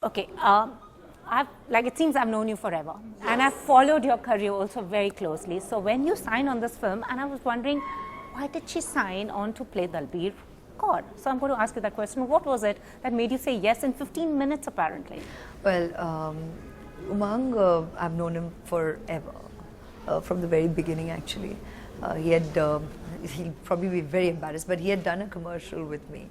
Okay, it seems I've known you forever, and I've followed your career also very closely. So when you signed on this film, and I was wondering, why did she sign on to play Dalbir Kaur? So I'm going to ask you that question. What was it that made you say yes in 15 minutes, apparently? Well, Umang, I've known him forever, from the very beginning actually. He'll probably be very embarrassed, but he had done a commercial with me,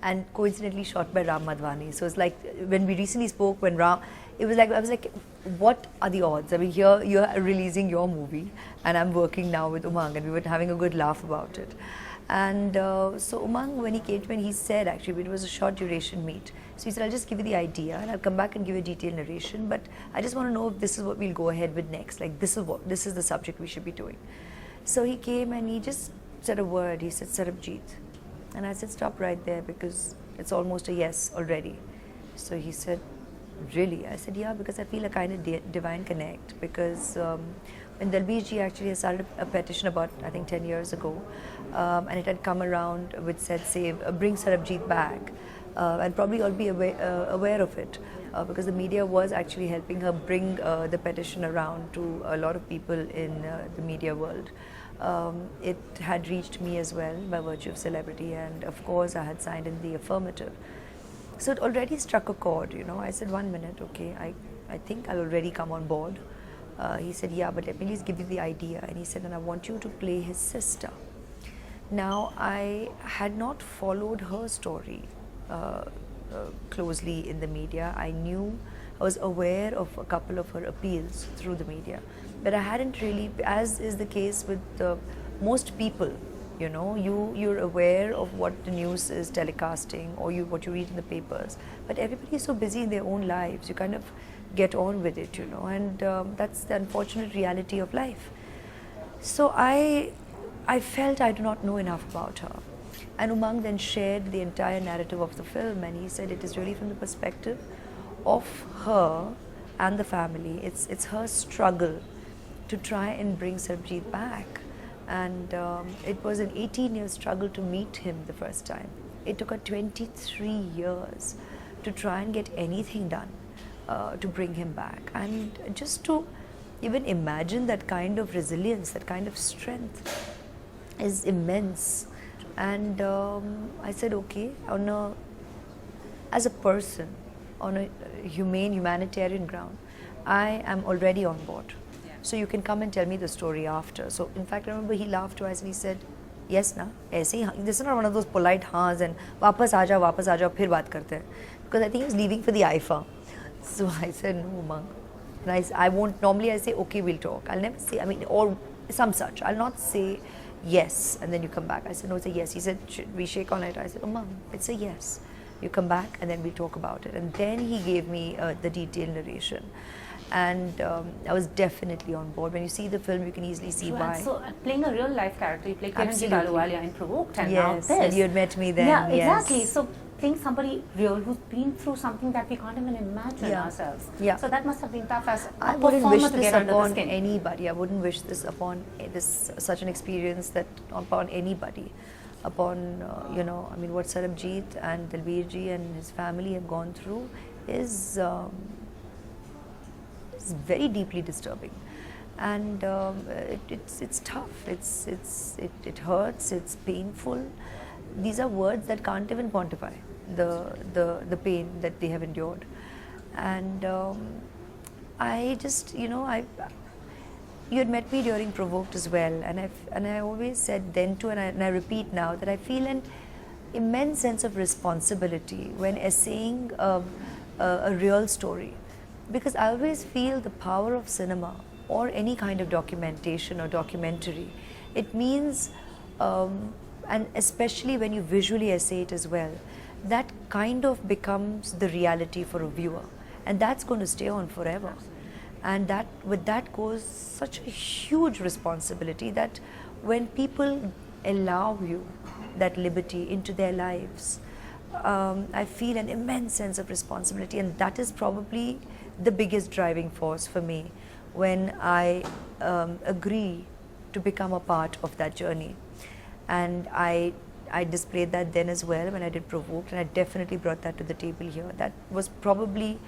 and coincidentally shot by Ram Madhwani. So it's like when we recently spoke, when Ram, it was like I was like, what are the odds? I mean, here you're releasing your movie, and I'm working now with Umang, and we were having a good laugh about it. And so Umang, when he came to me, and he said, actually, it was a short duration meet. So he said, I'll just give you the idea, and I'll come back and give you a detailed narration, but I just want to know if this is what we'll go ahead with next. Like, this is the subject we should be doing. So he came and he just said a word. He said, Sarabjit. And I said, stop right there, because it's almost a yes already. So he said, really? I said, yeah, because I feel a kind of divine connect, because when Dalbir ji actually has started a petition about, I think, 10 years ago, and it had come around which said, say, bring Sarabjit back, and probably all be aware of it, because the media was actually helping her bring the petition around to a lot of people in the media world. It had reached me as well by virtue of celebrity, and of course I had signed in the affirmative. So it already struck a chord, you know. I said, 1 minute, okay, I think I'll already come on board. He said, yeah, but let me just give you the idea. And he said, and I want you to play his sister. Now, I had not followed her story closely in the media. I was aware of a couple of her appeals through the media, but I hadn't really, as is the case with most people, you know, you're aware of what the news is telecasting, or what you read in the papers, but everybody's so busy in their own lives, you kind of get on with it, you know, and that's the unfortunate reality of life. So I felt I do not know enough about her. And Umang then shared the entire narrative of the film, and he said it is really from the perspective of her and the family. It's her struggle to try and bring Sarabjit back. And it was an 18-year struggle to meet him the first time. It took her 23 years to try and get anything done to bring him back. And just to even imagine that kind of resilience, that kind of strength is immense. And I said, okay, as a person, on a humanitarian ground, I am already on board. So you can come and tell me the story after. So in fact, I remember he laughed twice and he said, yes na, aise hi, this is not one of those polite ha's and wapas aaja, phir baat karte hain. Because I think he was leaving for the IFA. So I said, no, Umang. And I won't, normally I say, okay, we'll talk. I'll never say, or some such. I'll not say yes and then you come back. I said, no, it's a yes. He said, should we shake on it? I said, Umang, it's a yes. You come back and then we'll talk about it. And then he gave me the detailed narration. And I was definitely on board. When you see the film, you can easily see why. So playing a real life character, you play Kiranji Daluwalia in Provoked, and now this. And you had met me then. Yeah, exactly. So playing somebody real who's been through something that we can't even imagine ourselves. Yeah. So that must have been tough as a I wouldn't wish performer to this get under the upon skin. anybody. I wouldn't wish this upon such an experience upon anybody. Upon what Sarabjit and Dalbir ji and his family have gone through is very deeply disturbing, and it's tough. It hurts. It's painful. These are words that can't even quantify the pain that they have endured, and I just you had met me during Provoked as well, and I always said then too, and I repeat now, that I feel an immense sense of responsibility when essaying a real story, because I always feel the power of cinema or any kind of documentation or documentary. It means, and especially when you visually essay it as well, that kind of becomes the reality for a viewer, and that's going to stay on forever. And with that goes such a huge responsibility, that when people allow you that liberty into their lives, I feel an immense sense of responsibility, and that is probably the biggest driving force for me when I agree to become a part of that journey. And I I displayed that then as well when I did Provoked, and I definitely brought that to the table here. That was probably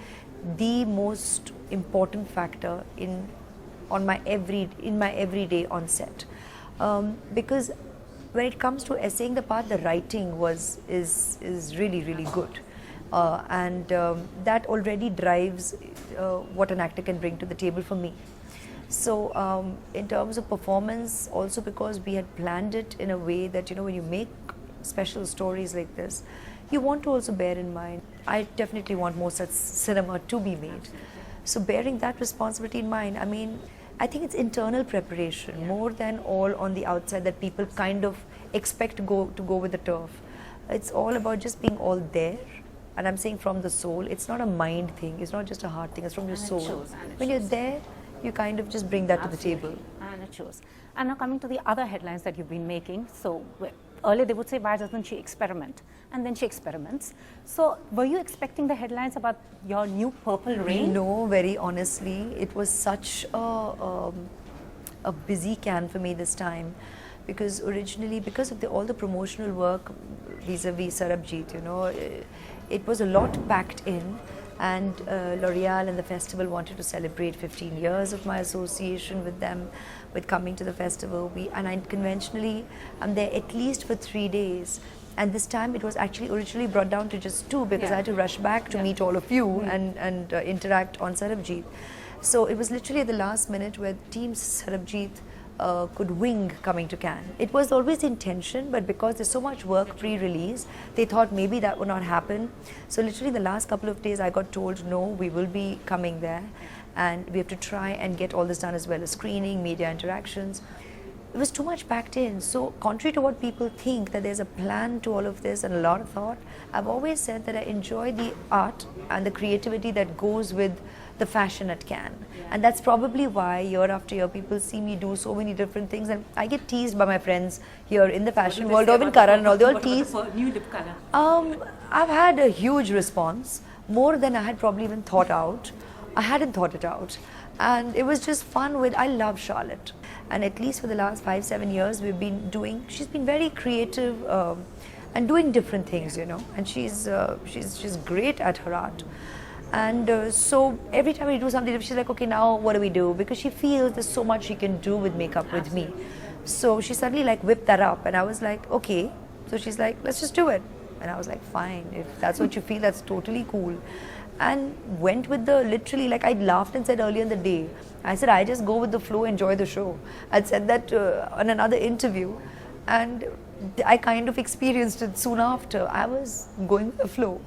the most important factor in my everyday on set, because when it comes to essaying the part, the writing is really good, and that already drives what an actor can bring to the table for me. So in terms of performance, also because we had planned it in a way that, you know, when you make special stories like this, you want to also bear in mind, I definitely want more such cinema to be made. So bearing that responsibility in mind, I mean, I think it's internal preparation more than all on the outside that people kind of expect to go with the turf. It's all about just being all there, and I'm saying from the soul. It's not a mind thing, it's not just a heart thing, it's from your soul. When you're there, you kind of just bring that to the table. And it shows. And now coming to the other headlines that you've been making. So earlier they would say, why doesn't she experiment? And then she experiments. So were you expecting the headlines about your new Purple Rain? No, very honestly, it was such a busy can for me this time, because originally, because of all the promotional work vis-a-vis Sarabjit, you know, it was a lot packed in, and L'Oreal and the festival wanted to celebrate 15 years of my association with them, with coming to the festival. And I conventionally, I'm there at least for 3 days. And this time it was actually originally brought down to just 2, because I had to rush back to meet all of you and interact on Sarabjit. So it was literally at the last minute where Team Sarabjit could wing coming to Cannes. It was always the intention, but because there's so much work pre-release, they thought maybe that would not happen. So literally the last couple of days I got told, no, we will be coming there, and we have to try and get all this done, as well as screening, media interactions. It was too much packed in. So contrary to what people think, that there's a plan to all of this and a lot of thought, I've always said that I enjoy the art and the creativity that goes with the fashion at Cannes. And that's probably why year after year people see me do so many different things, and I get teased by my friends here in the fashion world, or even Karan and all, they all tease. New lip color. I've had a huge response, more than I had probably even thought out. I hadn't thought it out, and it was just fun. I love Charlotte, and at least for the last 5-7 years we've been doing, she's been very creative and doing different things, you know, and she's great at her art. And so every time we do something, she's like, okay, now what do we do? Because she feels there's so much she can do with makeup with me. So she suddenly like whipped that up, and I was like, okay. So she's like, let's just do it. And I was like, fine, if that's what you feel, that's totally cool. And went with the, literally, like I laughed and said earlier in the day, I said, I just go with the flow, enjoy the show. I'd said that on another interview, and I kind of experienced it soon after. I was going with the flow,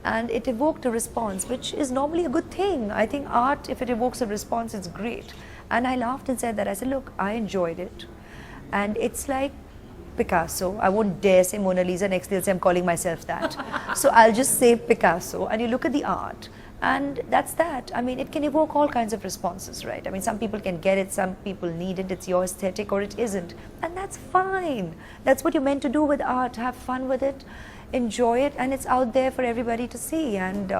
and it evoked a response, which is normally a good thing. I think art, if it evokes a response, it's great. And I laughed and said that. I said, look, I enjoyed it. And it's like Picasso. I won't dare say Mona Lisa, next they'll say I'm calling myself that. So I'll just say Picasso, and you look at the art, and that's that. I mean, it can evoke all kinds of responses, right? I mean, some people can get it, some people need it, it's your aesthetic, or it isn't. And that's fine. That's what you're meant to do with art, have fun with it, enjoy it, and it's out there for everybody to see. And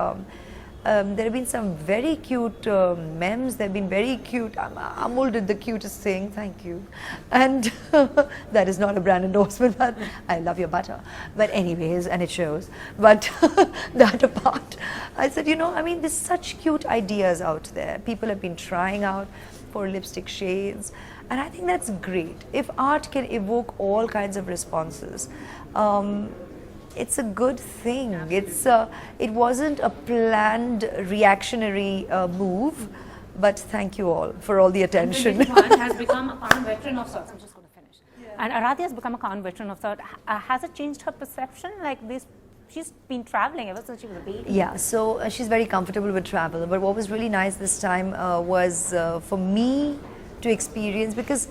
there have been some very cute memes. There have been very cute. Amul did the cutest thing. Thank you. And that is not a brand endorsement, but I love your butter. But anyways, and it shows. But that apart, I said, you know, I mean, there's such cute ideas out there. People have been trying out for lipstick shades, and I think that's great. If art can evoke all kinds of responses, it's a good thing. It wasn't a planned reactionary move, but thank you all for all the attention. And has become a Cannes veteran of sorts. I'm just going to finish. And Aradhya has become a Cannes veteran of sorts. Has it changed her perception? Like this, she's been traveling ever since she was a baby. Yeah, so she's very comfortable with travel. But what was really nice this time was for me to experience, because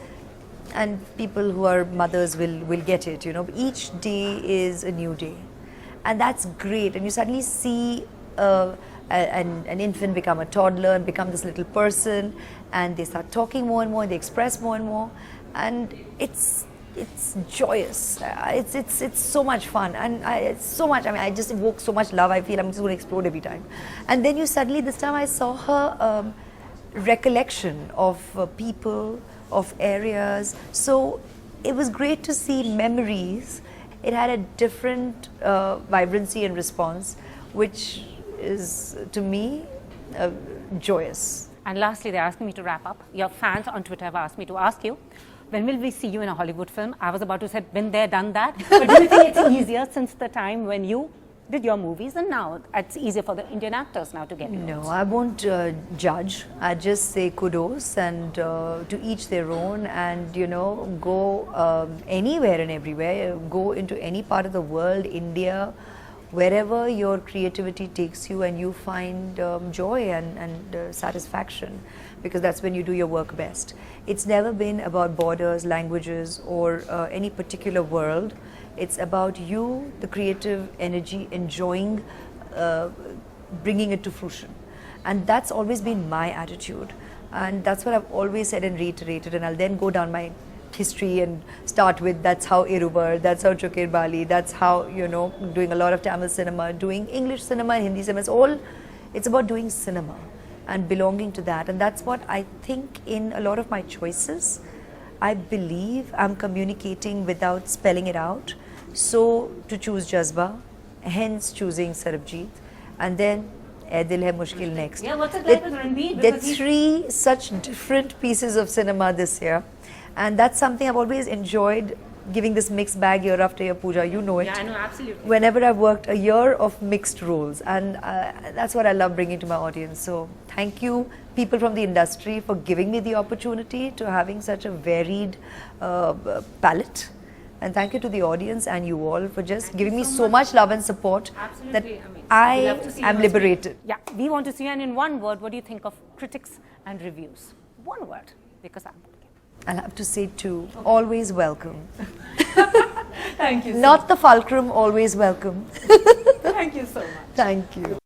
and people who are mothers will get it, you know, each day is a new day, and that's great. And you suddenly see an infant become a toddler and become this little person, and they start talking more and more, and they express more and more, and it's joyous. It's so much fun, and it's so much. I mean, I just evoke so much love. I feel I'm just going to explode every time. And then you suddenly, this time I saw her recollection of people, of areas. So it was great to see memories it had a different vibrancy and response, which is to me joyous. And lastly, they're asking me to wrap up. Your fans on Twitter have asked me to ask you, when will we see you in a Hollywood film? I was about to say, been there, done that. But do you think it's easier since the time when you did your movies, and now it's easier for the Indian actors now to get roles? No, I won't judge. I just say kudos, and to each their own, and go anywhere and everywhere. Go into any part of the world, India, wherever your creativity takes you, and you find joy and satisfaction, because that's when you do your work best. It's never been about borders, languages, or any particular world. It's about you, the creative energy, enjoying bringing it to fruition. And that's always been my attitude. And that's what I've always said and reiterated. And I'll then go down my history and start with, that's how Iruvar, that's how Chokir Bali, that's how, doing a lot of Tamil cinema, doing English cinema and Hindi cinema. It's about doing cinema and belonging to that. And that's what I think in a lot of my choices, I believe I'm communicating without spelling it out. So to choose Jazba, hence choosing Sarabjit, and then Ae Dil Hai Mushkil next. Yeah, what's it like with Ranbir? There are 3 such different pieces of cinema this year, and that's something I've always enjoyed, giving this mixed bag year after year. Pooja, you know it. Yeah, I know, absolutely. Whenever I've worked, a year of mixed roles, and that's what I love bringing to my audience. So thank you, people from the industry, for giving me the opportunity to having such a varied palette. And thank you to the audience and you all for just giving me so much love and support. Absolutely. That I am liberated. Yeah, we want to see you. And in one word, what do you think of critics and reviews? One word, because I'll have to say 2. Okay. Always welcome. Thank you. Not the fulcrum, always welcome. Thank you so much. Thank you.